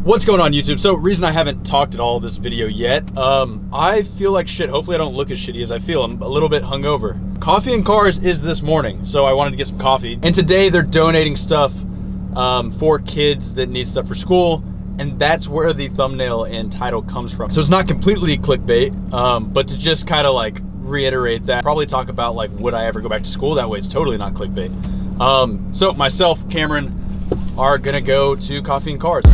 What's going on, YouTube? So, reason I haven't talked at all this video yet, I feel like shit. Hopefully I don't look as shitty as I feel. I'm a little bit hungover. Coffee and Cars is this morning, so I wanted to get some coffee. And today they're donating stuff for kids that need stuff for school, and that's where the thumbnail and title comes from. So it's not completely clickbait, but to just kind of like reiterate that, probably talk about like, would I ever go back to school? That way it's totally not clickbait. So myself, Cameron, are gonna go to Coffee and Cars.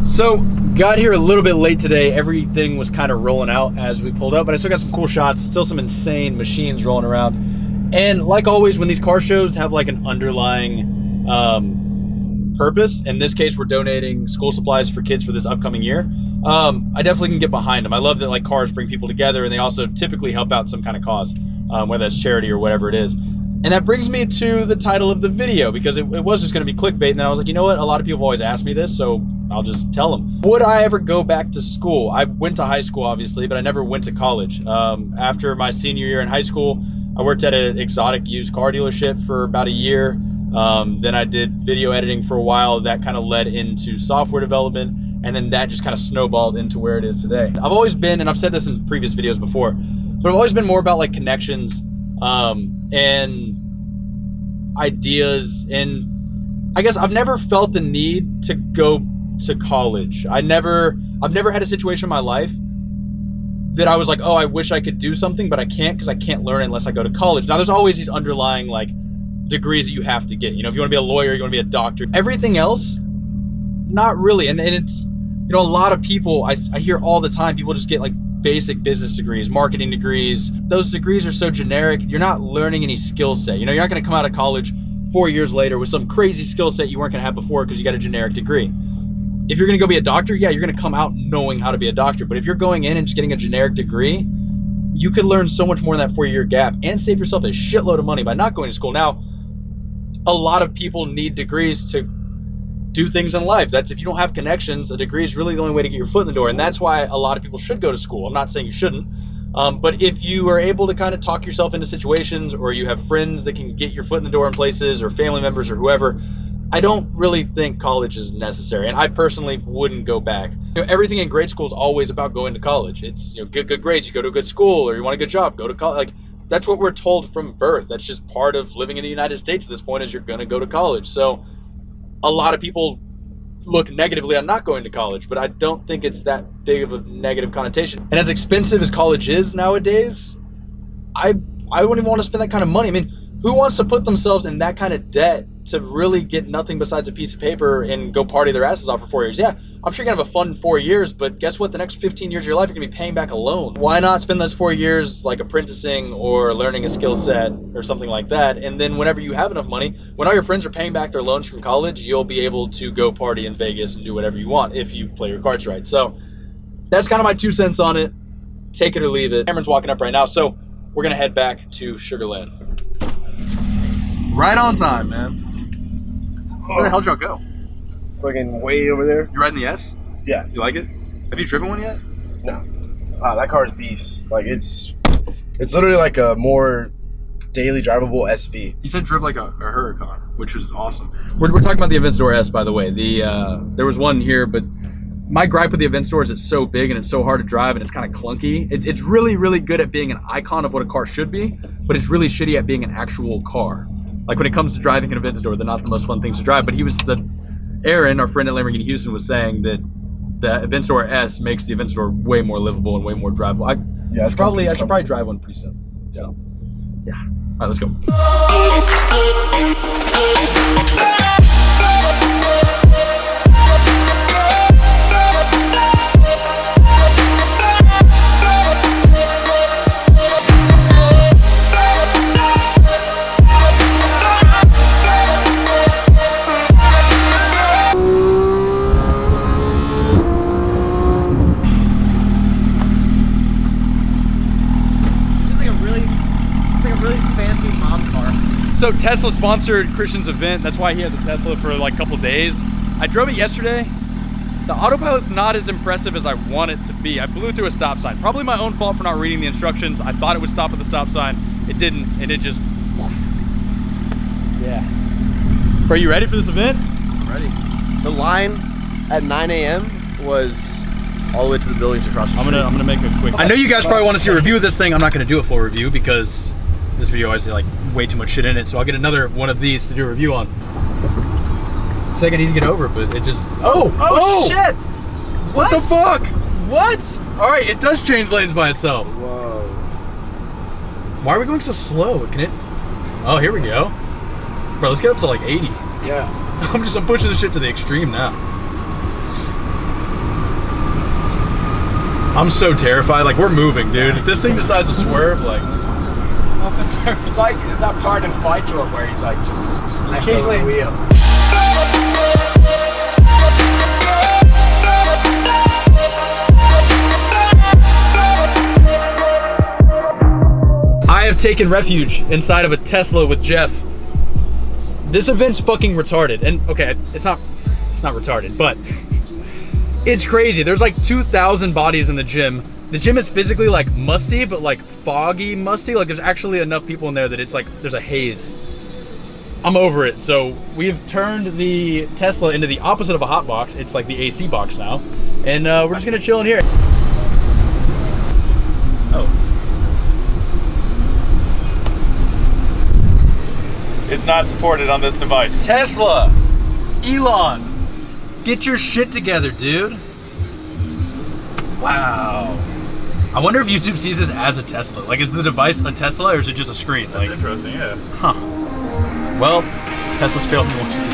So, got here a little bit late today. Everything was kind of rolling out as we pulled up, but I still got some cool shots. Still some insane machines rolling around. And like always, when these car shows have like an underlying purpose, in this case, we're donating school supplies for kids for this upcoming year. I definitely can get behind them. I love that like cars bring people together, and they also typically help out some kind of cause, whether that's charity or whatever it is. And that brings me to the title of the video, because it was just going to be clickbait, and then I was like, you know what? A lot of people always ask me this, so I'll just tell them. Would I ever go back to school? I went to high school, obviously, but I never went to college. After my senior year in high school, I worked at an exotic used car dealership for about a year. Then I did video editing for a while. That kind of led into software development, and then that just kind of snowballed into where it is today. I've always been, and I've said this in previous videos before, but I've always been more about like connections and ideas, and I guess I've never felt the need to go to college. I've never had a situation in my life that I was like, oh, I wish I could do something, but I can't because I can't learn it unless I go to college. Now, there's always these underlying like degrees that you have to get. You know, if you want to be a lawyer, you want to be a doctor. Everything else, not really. And it's, you know, a lot of people, I hear all the time, people just get like basic business degrees, marketing degrees. Those degrees are so generic. You're not learning any skill set. You know, you're not going to come out of college 4 years later with some crazy skill set you weren't going to have before because you got a generic degree. If you're going to go be a doctor, yeah, you're going to come out knowing how to be a doctor. But if you're going in and just getting a generic degree, you could learn so much more in that 4-year gap and save yourself a shitload of money by not going to school. Now, a lot of people need degrees to do things in life. That's if you don't have connections, a degree is really the only way to get your foot in the door. And that's why a lot of people should go to school. I'm not saying you shouldn't. But if you are able to kind of talk yourself into situations, or you have friends that can get your foot in the door in places, or family members or whoever, I don't really think college is necessary. And I personally wouldn't go back. You know, everything in grade school is always about going to college. It's, you know, get good grades, you go to a good school, or you want a good job, go to college. Like, that's what we're told from birth. That's just part of living in the United States at this point, is you're going to go to college. So a lot of people look negatively on not going to college, but I don't think it's that big of a negative connotation. And as expensive as college is nowadays, I wouldn't even want to spend that kind of money. I mean, who wants to put themselves in that kind of debt to really get nothing besides a piece of paper and go party their asses off for 4 years? Yeah, I'm sure you're gonna have a fun 4 years, but guess what? The next 15 years of your life, you're gonna be paying back a loan. Why not spend those 4 years like apprenticing or learning a skill set or something like that? And then whenever you have enough money, when all your friends are paying back their loans from college, you'll be able to go party in Vegas and do whatever you want if you play your cards right. So that's kind of my 2 cents on it. Take it or leave it. Cameron's walking up right now, so we're gonna head back to Sugar Land. Right on time, man. Where the hell did y'all go? Fucking way over there. You riding the S? Yeah. You like it? Have you driven one yet? No. That car is beast. Like, it's literally like a more daily drivable SV. You said drove like a Huracan, which was awesome. We're talking about the Aventador S, by the way. There was one here, but my gripe with the Aventador is it's so big and it's so hard to drive and it's kind of clunky. It's really, really good at being an icon of what a car should be, but it's really shitty at being an actual car. Like when it comes to driving an Aventador, they're not the most fun things to drive. But Aaron, our friend at Lamborghini Houston, was saying that the Aventador S makes the Aventador way more livable and way more drivable. I should probably drive one pretty soon. So, yeah. All right, let's go. So Tesla sponsored Christian's event. That's why he has a Tesla for like a couple days. I drove it yesterday. The autopilot's not as impressive as I want it to be. I blew through a stop sign. Probably my own fault for not reading the instructions. I thought it would stop at the stop sign. It didn't, and it just, woof. Yeah. Are you ready for this event? I'm ready. The line at 9 a.m. was all the way to the buildings across the street. I'm gonna make a quick. I know you guys probably want to see a review of this thing. I'm not gonna do a full review because this video has like way too much shit in it, so I'll get another one of these to do a review on. It's like I need to get over, but it just... Oh shit! What the fuck? What? All right, it does change lanes by itself. Whoa. Why are we going so slow? Can it... Oh, here we go. Bro, let's get up to like 80. Yeah. I'm pushing this shit to the extreme now. I'm so terrified. Like, we're moving, dude. If this thing decides to swerve, like... It's like that part in Fight Club where he's like, just let go of the wheel. I have taken refuge inside of a Tesla with Jeff. This event's fucking retarded. And okay, it's not retarded, but it's crazy. There's like 2,000 bodies in the gym. The gym is physically like musty, but like foggy musty. Like there's actually enough people in there that it's like there's a haze. I'm over it. So we've turned the Tesla into the opposite of a hot box. It's like the AC box now. And we're just gonna chill in here. Oh. It's not supported on this device. Tesla, Elon, get your shit together, dude. Wow. I wonder if YouTube sees this as a Tesla. Like, is the device a Tesla or is it just a screen? That's like, interesting, yeah. Huh. Well, Tesla's failed me once again.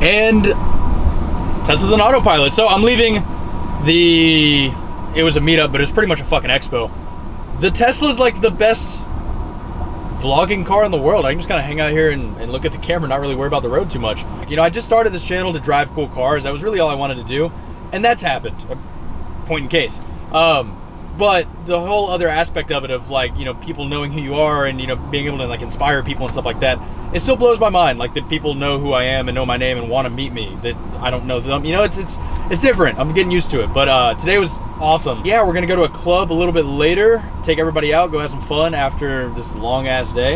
And Tesla's an autopilot. So I'm leaving it was a meetup, but it was pretty much a fucking expo. The Tesla's like the best vlogging car in the world. I can just kind of hang out here and look at the camera, not really worry about the road too much. You know, I just started this channel to drive cool cars. That was really all I wanted to do. And that's happened, point in case. But the whole other aspect of it of like, you know, people knowing who you are and, you know, being able to like inspire people and stuff like that, it still blows my mind. Like that people know who I am and know my name and want to meet me, that I don't know them. You know, it's different. I'm getting used to it. But today was awesome. Yeah, we're gonna go to a club a little bit later, take everybody out, go have some fun after this long ass day.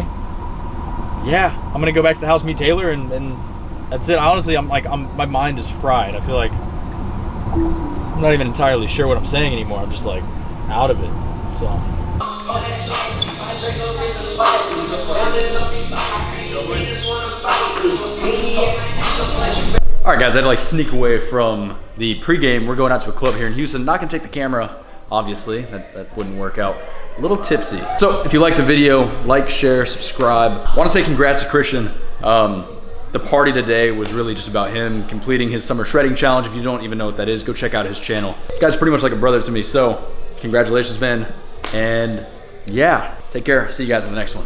Yeah, I'm gonna go back to the house, meet Taylor, and that's it. Honestly, my mind is fried. I feel like I'm not even entirely sure what I'm saying anymore. I'm just like out of it. So. All right, guys, I had to like sneak away from the pregame. We're going out to a club here in Houston. Not gonna take the camera, obviously. That wouldn't work out. A little tipsy. So if you like the video, like, share, subscribe. I want to say congrats to Christian. The party today was really just about him completing his summer shredding challenge. If you don't even know what that is, go check out his channel. This guy's pretty much like a brother to me. So congratulations, man. And yeah, take care. See you guys in the next one.